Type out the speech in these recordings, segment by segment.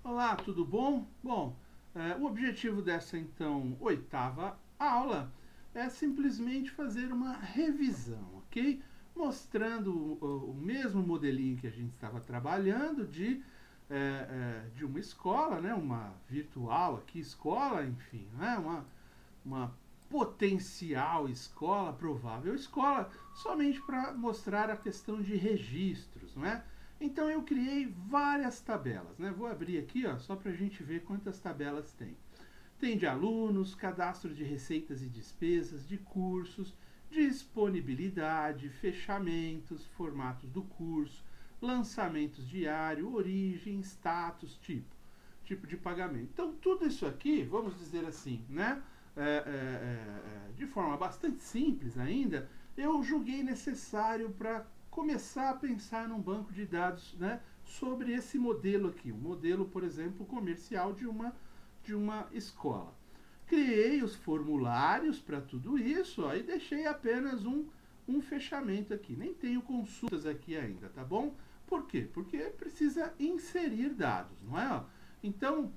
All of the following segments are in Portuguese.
Olá, tudo bom? Bom, o objetivo dessa então 8ª aula é simplesmente fazer uma revisão, ok? Mostrando o mesmo modelinho que a gente estava trabalhando de uma escola, né? Uma virtual aqui, escola, enfim, né? Uma potencial escola, provável escola, somente para mostrar a questão de registros, não é? Então eu criei várias tabelas, né? Vou abrir aqui, ó, só para a gente ver quantas tabelas tem. Tem de alunos, cadastro de receitas e despesas, de cursos, disponibilidade, fechamentos, formatos do curso, lançamentos diário, origem, status, tipo de pagamento. Então tudo isso aqui, vamos dizer assim, né? De forma bastante simples ainda, eu julguei necessário para começar a pensar num banco de dados, né, sobre esse modelo aqui, o modelo, por exemplo, comercial de uma escola. Criei os formulários para tudo isso, ó, e deixei apenas um fechamento aqui. Nem tenho consultas aqui ainda, tá bom? Por quê? Porque precisa inserir dados, não é? Então,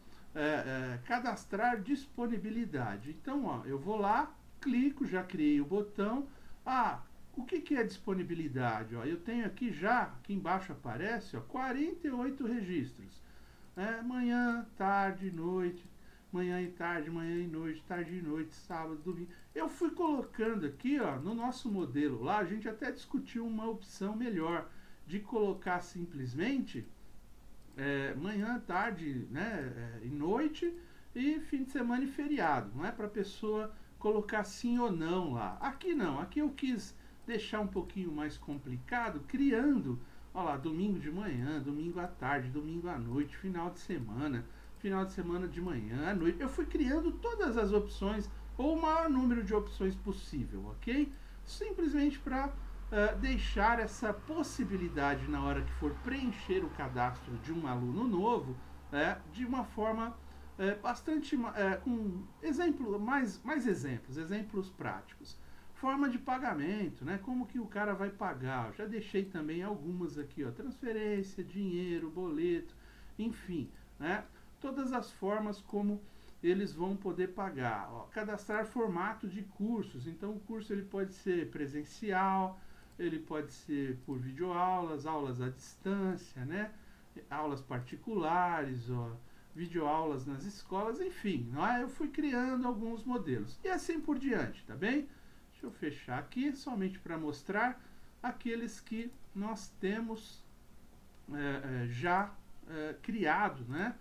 cadastrar disponibilidade. Então, ó, eu vou lá, clico, já criei o botão. O que é disponibilidade? Ó, eu tenho aqui já, aqui embaixo aparece, ó, 48 registros. Manhã, tarde, noite, manhã e tarde, manhã e noite, tarde e noite, sábado, domingo. Eu fui colocando aqui, ó, no nosso modelo lá, a gente até discutiu uma opção melhor de colocar simplesmente manhã, tarde, né, e noite, e fim de semana e feriado. Não é para a pessoa colocar sim ou não lá. Aqui não, aqui eu quis deixar um pouquinho mais complicado, criando, ó lá, domingo de manhã, domingo à tarde, domingo à noite, final de semana de manhã, à noite. Eu fui criando todas as opções, ou o maior número de opções possível, ok? Simplesmente para deixar essa possibilidade na hora que for preencher o cadastro de um aluno novo, de uma forma bastante com mais exemplos práticos. Forma de pagamento, né? Como que o cara vai pagar? Eu já deixei também algumas aqui, ó, transferência, dinheiro, boleto, enfim, né? Todas as formas como eles vão poder pagar. Ó, cadastrar formato de cursos. Então o curso ele pode ser presencial, ele pode ser por videoaulas, aulas à distância, né? Aulas particulares, ó, videoaulas nas escolas, enfim, não é? Eu fui criando alguns modelos e assim por diante, tá bem? Deixa eu fechar aqui somente para mostrar aqueles que nós temos já criado, né?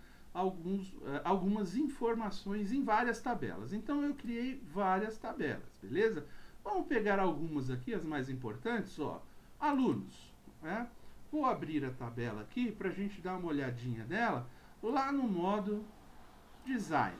Algumas informações em várias tabelas. Então eu criei várias tabelas, beleza? Vamos pegar algumas aqui, as mais importantes, ó. Alunos, né? Vou abrir a tabela aqui para a gente dar uma olhadinha nela lá no modo design.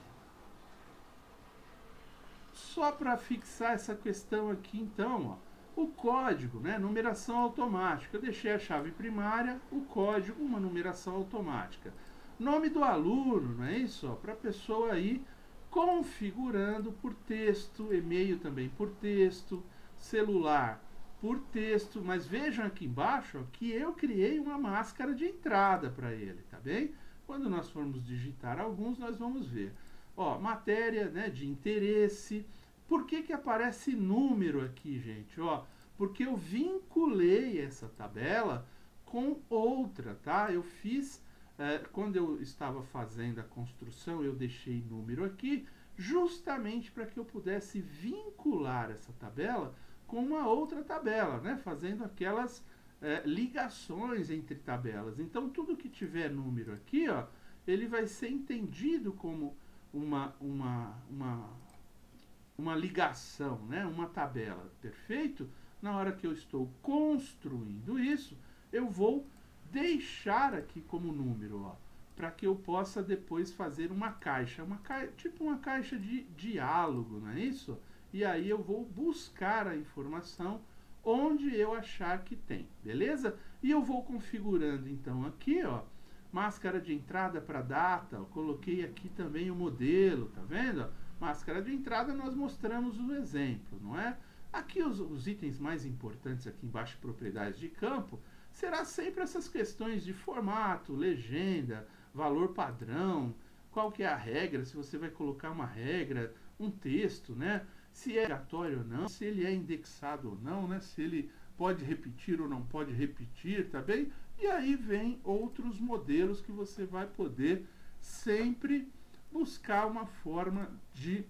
Só para fixar essa questão aqui, então, ó, o código, né, numeração automática. Eu deixei a chave primária, o código, uma numeração automática. Nome do aluno, não é isso? Para a pessoa aí configurando por texto, e-mail também por texto, celular por texto, mas vejam aqui embaixo, ó, que eu criei uma máscara de entrada para ele, tá bem? Quando nós formos digitar alguns, nós vamos ver. Ó, matéria, né, de interesse. Por que aparece número aqui, gente? Ó, porque eu vinculei essa tabela com outra, tá? Eu fiz, quando eu estava fazendo a construção, eu deixei número aqui, justamente para que eu pudesse vincular essa tabela com uma outra tabela, né? Fazendo aquelas ligações entre tabelas. Então, tudo que tiver número aqui, ó, ele vai ser entendido como uma ligação, né? Uma tabela, perfeito? Na hora que eu estou construindo isso, eu vou deixar aqui como número, ó, para que eu possa depois fazer uma caixa, tipo uma caixa de diálogo, não é isso? E aí eu vou buscar a informação onde eu achar que tem, beleza? E eu vou configurando então aqui, ó, máscara de entrada para data, eu coloquei aqui também o modelo, tá vendo? Máscara de entrada nós mostramos o exemplo, não é? Aqui os itens mais importantes aqui embaixo, propriedades de campo, será sempre essas questões de formato, legenda, valor padrão, qual que é a regra, se você vai colocar uma regra, um texto, né? Se é obrigatório ou não, se ele é indexado ou não, né? Se ele pode repetir ou não pode repetir, tá bem? E aí vem outros modelos que você vai poder sempre buscar uma forma de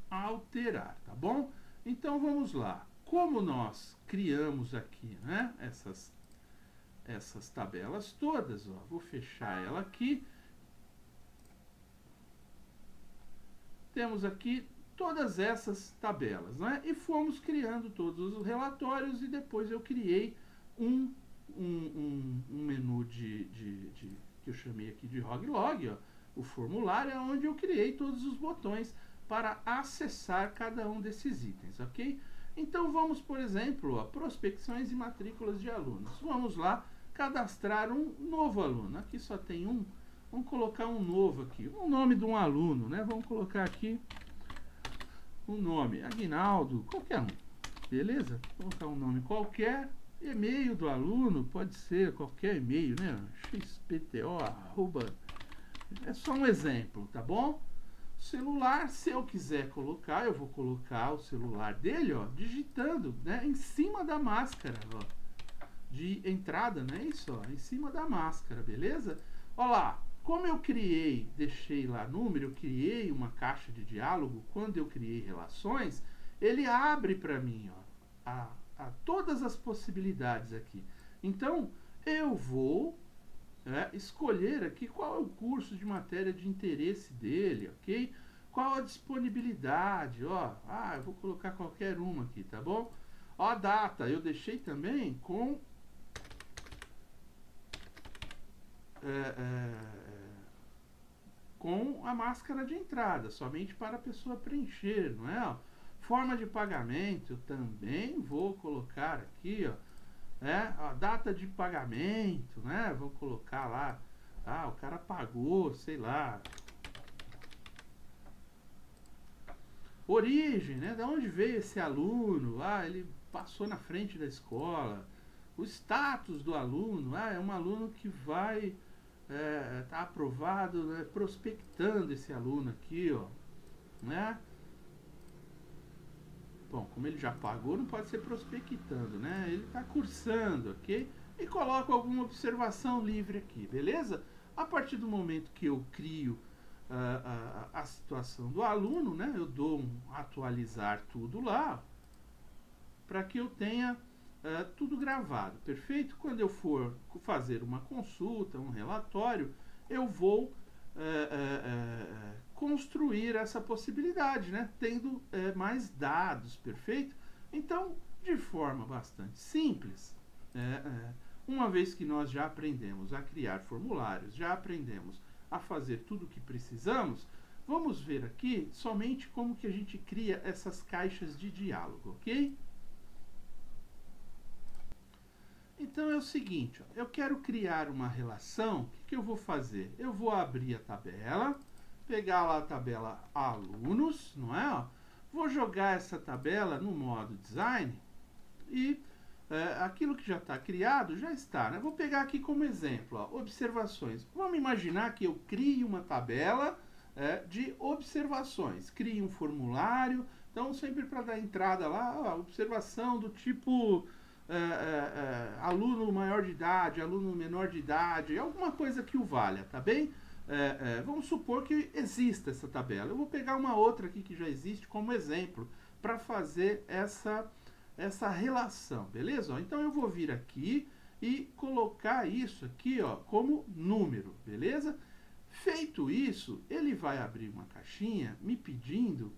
alterar, tá bom? Então vamos lá. Como nós criamos aqui, né, essas tabelas todas, ó, vou fechar ela aqui. Temos aqui todas essas tabelas, né? E fomos criando todos os relatórios e depois eu criei um menu que eu chamei aqui de Hoglog, ó, o formulário, onde eu criei todos os botões para acessar cada um desses itens, ok? Então vamos, por exemplo, ó, prospecções e matrículas de alunos. Vamos lá cadastrar um novo aluno. Aqui só tem um. Vamos colocar um novo aqui, o nome de um aluno, né? Vamos colocar aqui um nome, Aguinaldo, qualquer um, beleza? Vou colocar um nome qualquer, e-mail do aluno, pode ser qualquer e-mail, né? xpto, é só um exemplo, tá bom? Celular, se eu quiser colocar, eu vou colocar o celular dele, ó, digitando, né? Em cima da máscara, ó, de entrada, não é isso? Ó, em cima da máscara, beleza? Olha lá. Como eu deixei lá número, eu criei uma caixa de diálogo, quando eu criei relações, ele abre para mim, ó, todas as possibilidades aqui. Então, eu vou escolher aqui qual é o curso de matéria de interesse dele, ok? Qual a disponibilidade, ó. Eu vou colocar qualquer uma aqui, tá bom? Ó, a data, eu deixei também com... com a máscara de entrada, somente para a pessoa preencher, não é? Ó, forma de pagamento, eu também vou colocar aqui, ó, a data de pagamento, né? Vou colocar lá, o cara pagou, sei lá. Origem, né? De onde veio esse aluno? Ele passou na frente da escola. O status do aluno, é um aluno que vai... tá aprovado, né, prospectando esse aluno aqui, ó, né? Bom, como ele já pagou, não pode ser prospectando, né? Ele está cursando, ok? E coloco alguma observação livre aqui, beleza? A partir do momento que eu crio a situação do aluno, né? Eu dou um atualizar tudo lá, para que eu tenha tudo gravado, perfeito? Quando eu for fazer uma consulta, um relatório, eu vou construir essa possibilidade, né? Tendo mais dados, perfeito? Então, de forma bastante simples, uma vez que nós já aprendemos a criar formulários, já aprendemos a fazer tudo o que precisamos, vamos ver aqui somente como que a gente cria essas caixas de diálogo, ok? Então é o seguinte, ó, eu quero criar uma relação, o que eu vou fazer? Eu vou abrir a tabela, pegar lá a tabela alunos, não é? Ó, vou jogar essa tabela no modo design e aquilo que já está criado já está, né? Vou pegar aqui como exemplo, ó, observações. Vamos imaginar que eu crie uma tabela de observações, crie um formulário, então sempre para dar entrada lá, ó, observação do tipo... aluno maior de idade, aluno menor de idade, alguma coisa que o valha, tá bem? Vamos supor que exista essa tabela. Eu vou pegar uma outra aqui que já existe como exemplo para fazer essa relação, beleza? Então eu vou vir aqui e colocar isso aqui, ó, como número, beleza? Feito isso, ele vai abrir uma caixinha me pedindo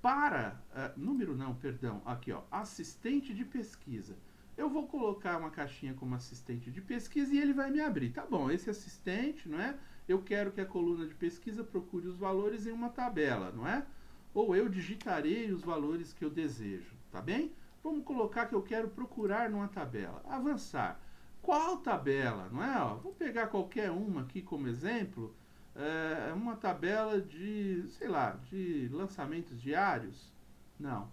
para... número não, perdão, aqui, ó, assistente de pesquisa. Eu vou colocar uma caixinha como assistente de pesquisa e ele vai me abrir. Tá bom, esse assistente, não é? Eu quero que a coluna de pesquisa procure os valores em uma tabela, não é? Ou eu digitarei os valores que eu desejo, tá bem? Vamos colocar que eu quero procurar numa tabela. Avançar. Qual tabela, não é? Ó, vou pegar qualquer uma aqui como exemplo. Uma tabela de, sei lá, de lançamentos diários. Não.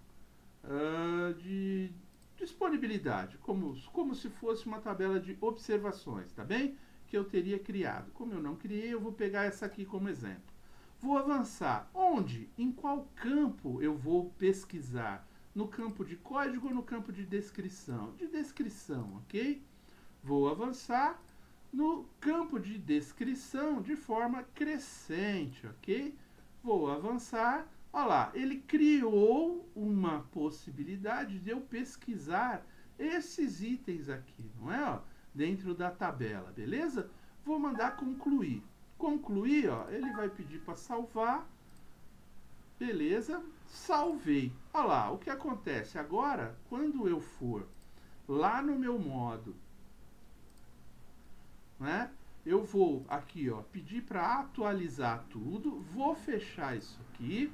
disponibilidade, como se fosse uma tabela de observações, tá bem? Que eu teria criado. Como eu não criei, eu vou pegar essa aqui como exemplo. Vou avançar. Onde? Em qual campo eu vou pesquisar? No campo de código ou no campo de descrição? De descrição, ok? Vou avançar no campo de descrição de forma crescente, ok? Vou avançar. Olha lá, ele criou uma possibilidade de eu pesquisar esses itens aqui, não é? Ó, dentro da tabela, beleza? Vou mandar concluir. Concluir, ó, ele vai pedir para salvar. Beleza? Salvei. Olha lá, o que acontece agora, quando eu for lá no meu modo, né? Eu vou aqui, ó, pedir para atualizar tudo, vou fechar isso aqui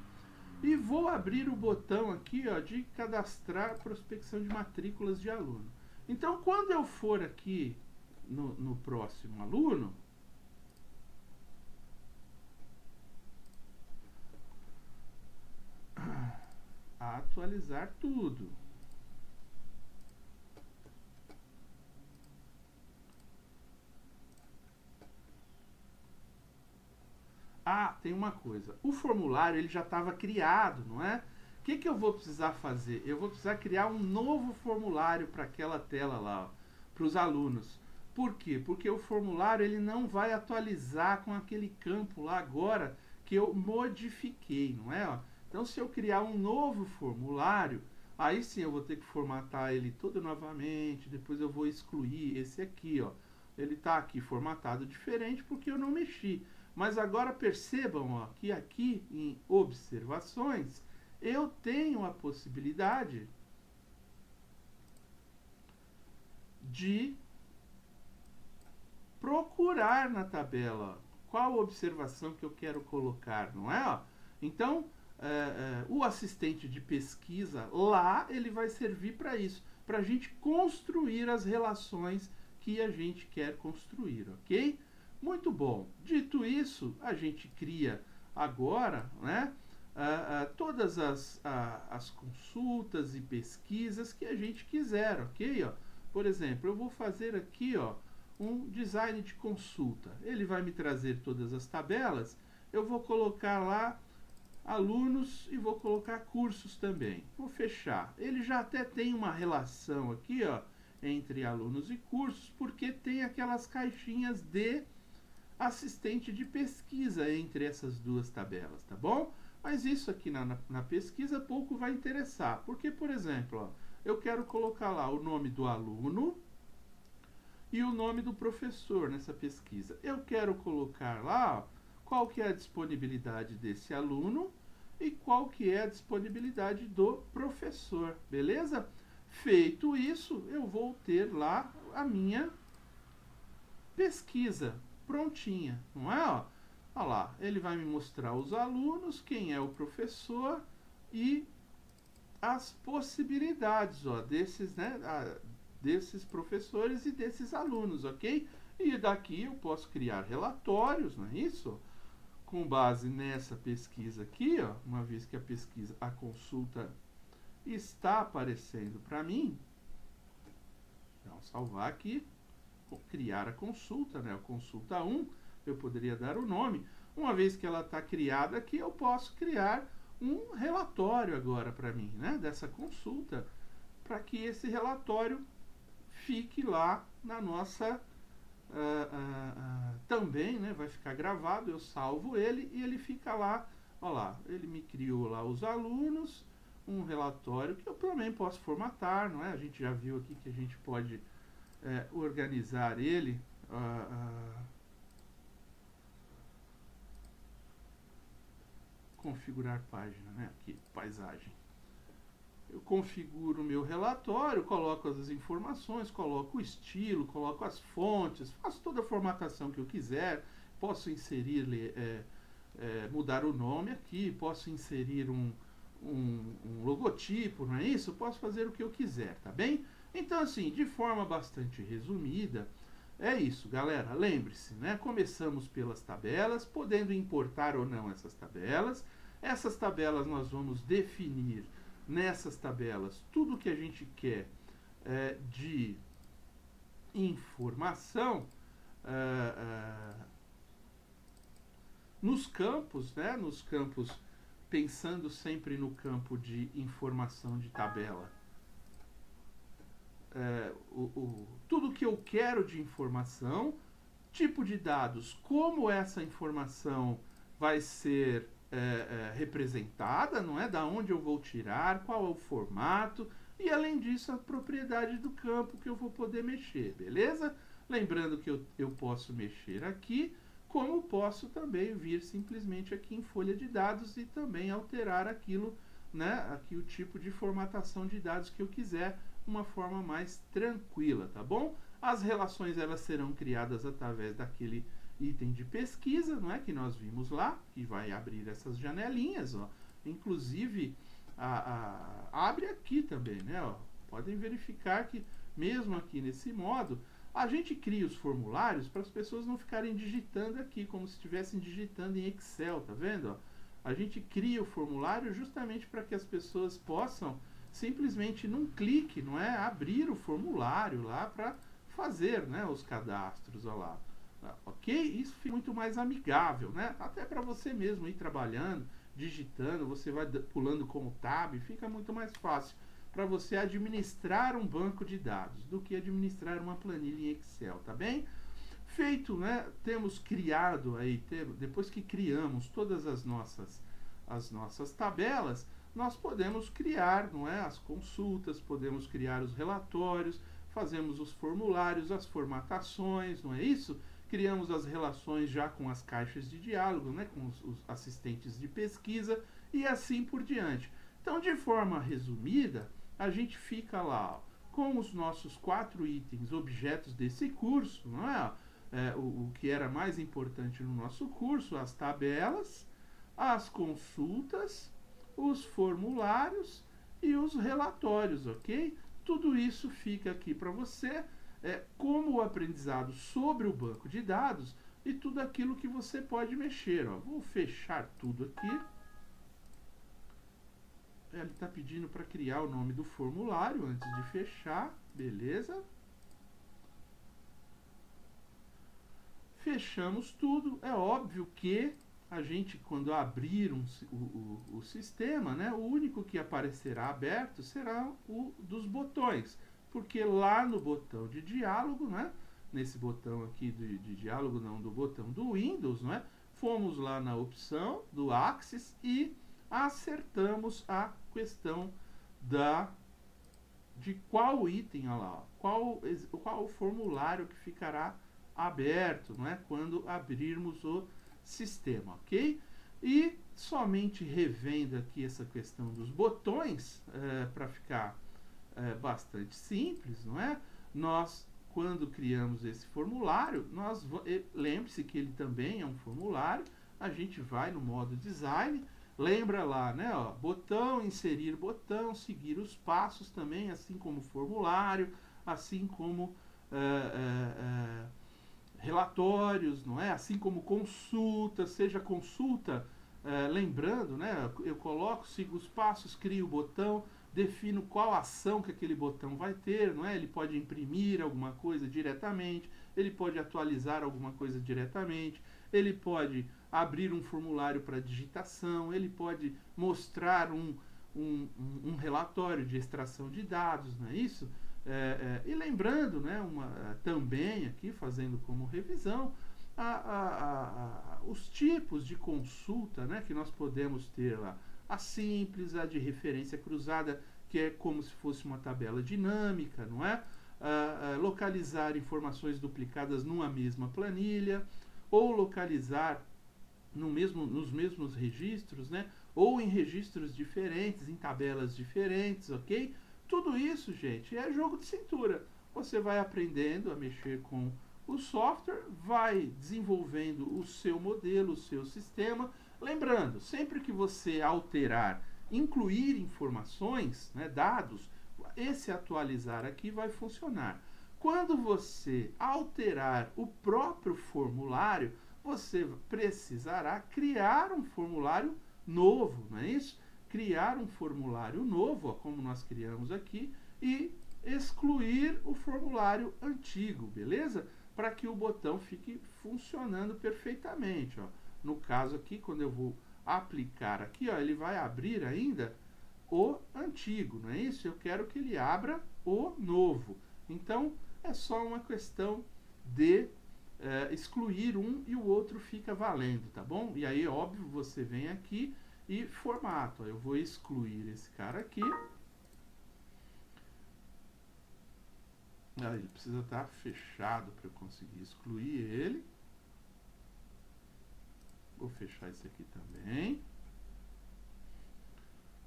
e vou abrir o botão aqui, ó, de cadastrar prospecção de matrículas de aluno. Então, quando eu for aqui no próximo aluno, a atualizar tudo. Ah, tem uma coisa. O formulário ele já estava criado, não é? O que eu vou precisar fazer? Eu vou precisar criar um novo formulário para aquela tela lá, para os alunos. Por quê? Porque o formulário ele não vai atualizar com aquele campo lá agora que eu modifiquei, não é? Ó, então, se eu criar um novo formulário, aí sim eu vou ter que formatar ele todo novamente. Depois eu vou excluir esse aqui, ó. Ele está aqui formatado diferente porque eu não mexi. Mas agora percebam, ó, que aqui em observações eu tenho a possibilidade de procurar na tabela qual observação que eu quero colocar, não é? Ó? Então, o assistente de pesquisa lá, ele vai servir para isso, para a gente construir as relações que a gente quer construir, ok? Muito bom. Dito isso, a gente cria agora, né, todas as consultas e pesquisas que a gente quiser, ok? Ó, por exemplo, eu vou fazer aqui, ó, um design de consulta. Ele vai me trazer todas as tabelas. Eu vou colocar lá alunos e vou colocar cursos também. Vou fechar. Ele já até tem uma relação aqui, ó, entre alunos e cursos, porque tem aquelas caixinhas de assistente de pesquisa entre essas duas tabelas, tá bom? Mas isso aqui na pesquisa pouco vai interessar, porque, por exemplo, ó, eu quero colocar lá o nome do aluno e o nome do professor nessa pesquisa. Eu quero colocar lá, ó, qual que é a disponibilidade desse aluno e qual que é a disponibilidade do professor, beleza? Feito isso, eu vou ter lá a minha pesquisa prontinha, não é? Ó, olha lá, ele vai me mostrar os alunos, quem é o professor e as possibilidades, ó, desses, né, desses professores e desses alunos, ok? E daqui eu posso criar relatórios, não é isso? Com base nessa pesquisa aqui, ó, uma vez que a pesquisa, a consulta está aparecendo para mim, então salvar aqui, criar a consulta, né? A consulta 1, eu poderia dar o nome. Uma vez que ela está criada aqui, eu posso criar um relatório agora para mim, né? Dessa consulta, para que esse relatório fique lá na nossa também, né? Vai ficar gravado, eu salvo ele e ele fica lá. Olha lá, ele me criou lá os alunos, um relatório que eu também posso formatar, não é? A gente já viu aqui que a gente pode organizar ele, configurar página, né? Aqui, paisagem. Eu configuro o meu relatório, coloco as informações, coloco o estilo, coloco as fontes, faço toda a formatação que eu quiser, posso inserir, mudar o nome aqui, posso inserir um logotipo, não é isso? Posso fazer o que eu quiser, tá bem? Então, assim, de forma bastante resumida, é isso, galera. Lembre-se, né? Começamos pelas tabelas, podendo importar ou não essas tabelas. Essas tabelas nós vamos definir nessas tabelas tudo que a gente quer de informação nos campos, né? Nos campos, pensando sempre no campo de informação de tabela. Tudo que eu quero de informação, tipo de dados, como essa informação vai ser representada, não é? Da onde eu vou tirar, qual é o formato, e além disso a propriedade do campo que eu vou poder mexer, beleza? Lembrando que eu posso mexer aqui, como posso também vir simplesmente aqui em folha de dados e também alterar aquilo, né? Aqui o tipo de formatação de dados que eu quiser, uma forma mais tranquila, tá bom? As relações elas serão criadas através daquele item de pesquisa, não é, que nós vimos lá, que vai abrir essas janelinhas, ó. Inclusive abre aqui também, né? Ó. Podem verificar que mesmo aqui nesse modo a gente cria os formulários para as pessoas não ficarem digitando aqui como se estivessem digitando em Excel, tá vendo? Ó? A gente cria o formulário justamente para que as pessoas possam simplesmente num clique, não é, abrir o formulário lá para fazer, né, os cadastros, ó lá. Ok? Isso fica muito mais amigável, né? Até para você mesmo ir trabalhando, digitando, você vai pulando com o tab, fica muito mais fácil para você administrar um banco de dados do que administrar uma planilha em Excel, tá bem? Feito, né? Temos criado aí, depois que criamos todas as nossas tabelas, nós podemos criar, não é, as consultas, podemos criar os relatórios, fazemos os formulários, as formatações, não é isso? Criamos as relações já com as caixas de diálogo, né, com os assistentes de pesquisa e assim por diante. Então, de forma resumida, a gente fica lá, ó, com os nossos 4 itens, objetos desse curso, não é? O que era mais importante no nosso curso, as tabelas, as consultas, os formulários e os relatórios, ok? Tudo isso fica aqui para você como o aprendizado sobre o banco de dados e tudo aquilo que você pode mexer. Ó. Vou fechar tudo aqui. Ele está pedindo para criar o nome do formulário antes de fechar, beleza? Fechamos tudo. É óbvio que a gente, quando abrir o sistema, né, o único que aparecerá aberto será o dos botões, porque lá no botão de diálogo, né, nesse botão aqui de diálogo, não, do botão do Windows, né, fomos lá na opção do Axis e acertamos a questão de qual item, olha lá, qual o formulário que ficará aberto, não é, quando abrirmos o sistema, ok? E somente revendo aqui essa questão dos botões, para ficar bastante simples, não é? Nós, quando criamos esse formulário, lembre-se que ele também é um formulário, a gente vai no modo design, lembra lá, né? Ó, botão, inserir botão, seguir os passos também, assim como formulário, assim como relatórios, não é? Assim como consulta, seja consulta, lembrando, né? Eu coloco, sigo os passos, crio o botão, defino qual ação que aquele botão vai ter, não é? Ele pode imprimir alguma coisa diretamente, ele pode atualizar alguma coisa diretamente, ele pode abrir um formulário para digitação, ele pode mostrar um relatório de extração de dados, não é isso? E lembrando, né, também aqui, fazendo como revisão, os tipos de consulta, né, que nós podemos ter lá. A simples, a de referência cruzada, que é como se fosse uma tabela dinâmica, não é? Localizar informações duplicadas numa mesma planilha, ou localizar nos mesmos registros, né? Ou em registros diferentes, em tabelas diferentes, ok? Tudo isso, gente, é jogo de cintura. Você vai aprendendo a mexer com o software, vai desenvolvendo o seu modelo, o seu sistema. Lembrando, sempre que você alterar, incluir informações, né, dados, esse atualizar aqui vai funcionar. Quando você alterar o próprio formulário, você precisará criar um formulário novo, não é isso? Criar um formulário novo, ó, como nós criamos aqui, e excluir o formulário antigo, beleza? Para que o botão fique funcionando perfeitamente, ó. No caso aqui, quando eu vou aplicar aqui, ó, ele vai abrir ainda o antigo, não é isso? Eu quero que ele abra o novo. Então, é só uma questão de excluir um e o outro fica valendo, tá bom? E aí, óbvio, você vem aqui e formata. Eu vou excluir esse cara aqui. Ele precisa estar fechado para eu conseguir excluir ele. Vou fechar esse aqui também.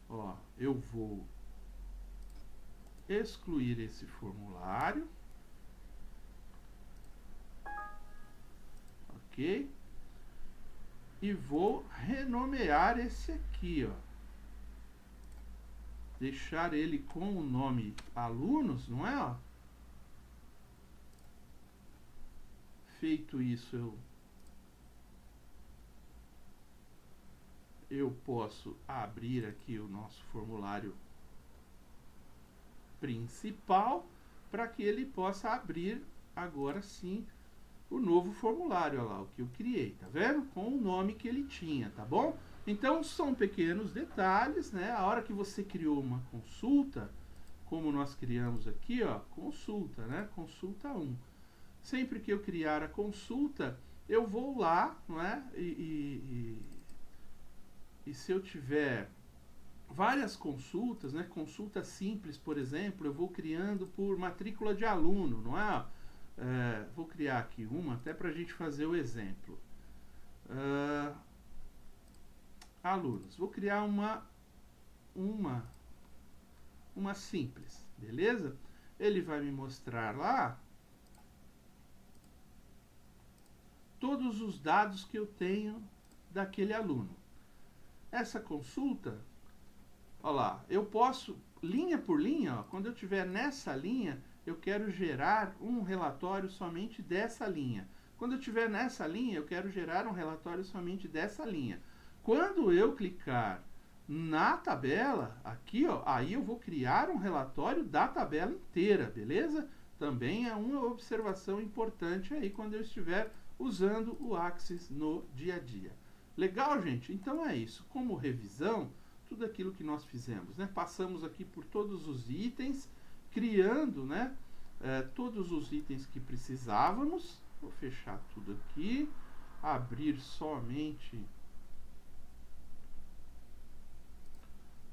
Ó, eu vou excluir esse formulário. Ok? E vou renomear esse aqui, ó. Deixar ele com o nome alunos, não é? Ó? Feito isso, eu posso abrir aqui o nosso formulário principal para que ele possa abrir agora sim o novo formulário, olha lá, o que eu criei, tá vendo? Com o nome que ele tinha, tá bom? Então, são pequenos detalhes, né? A hora que você criou uma consulta, como nós criamos aqui, ó, consulta, né? Consulta 1. Sempre que eu criar a consulta, eu vou lá, não é? E se eu tiver várias consultas, né? Consulta simples, por exemplo, eu vou criando por matrícula de aluno, não é? Vou criar aqui uma, até para a gente fazer o exemplo. Alunos. Vou criar uma simples, beleza? Ele vai me mostrar lá todos os dados que eu tenho daquele aluno. Essa consulta, olha lá, eu posso, linha por linha, ó, quando eu estiver nessa linha, eu quero gerar um relatório somente dessa linha. Quando eu estiver nessa linha, eu quero gerar um relatório somente dessa linha. Quando eu clicar na tabela, aqui, ó, aí eu vou criar um relatório da tabela inteira, beleza? Também é uma observação importante aí quando eu estiver usando o Axis no dia a dia. Legal, gente? Então é isso. Como revisão, tudo aquilo que nós fizemos, né? Passamos aqui por todos os itens, criando, né, todos os itens que precisávamos. Vou fechar tudo aqui, abrir somente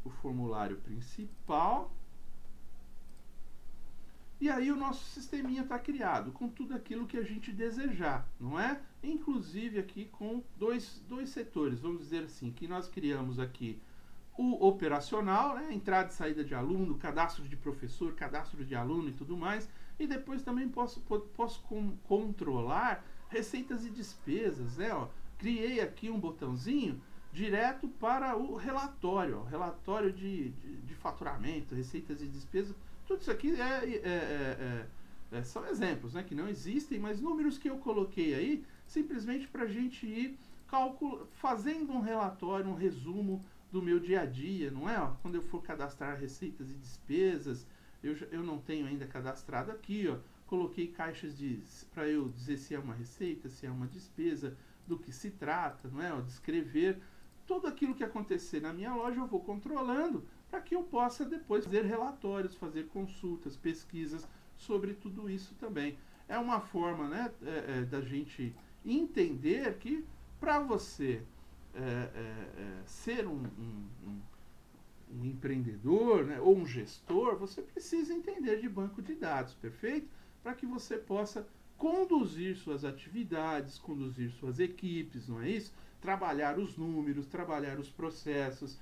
o formulário principal. E aí o nosso sisteminha está criado com tudo aquilo que a gente desejar, não é? Inclusive aqui com dois setores, vamos dizer assim, que nós criamos aqui o operacional, né? Entrada e saída de aluno, cadastro de professor, cadastro de aluno e tudo mais. E depois também posso controlar receitas e despesas, né? Ó, criei aqui um botãozinho direto para o relatório, ó, relatório de faturamento, receitas e despesas. Tudo isso aqui são exemplos, né, que não existem, mas números que eu coloquei aí, simplesmente para a gente ir fazendo um relatório, um resumo do meu dia a dia, não é? Ó, quando eu for cadastrar receitas e despesas, eu não tenho ainda cadastrado aqui, ó, coloquei caixas para eu dizer se é uma receita, se é uma despesa, do que se trata, não é? Ó, descrever tudo aquilo que acontecer na minha loja, eu vou controlando para que eu possa depois fazer relatórios, fazer consultas, pesquisas sobre tudo isso também. É uma forma, né, da gente entender que para você ser um empreendedor, né, ou um gestor, você precisa entender de banco de dados, perfeito? Para que você possa conduzir suas atividades, conduzir suas equipes, não é isso? Trabalhar os números, trabalhar os processos,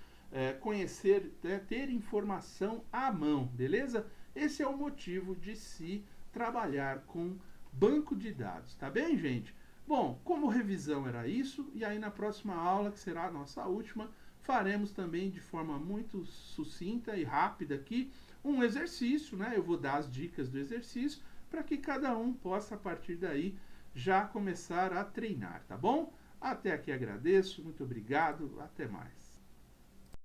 conhecer, ter informação à mão, beleza? Esse é o motivo de se trabalhar com banco de dados, tá bem, gente? Bom, como revisão era isso, e aí na próxima aula, que será a nossa última, faremos também de forma muito sucinta e rápida aqui um exercício, né? Eu vou dar as dicas do exercício para que cada um possa, a partir daí, já começar a treinar, tá bom? Até aqui agradeço, muito obrigado, até mais.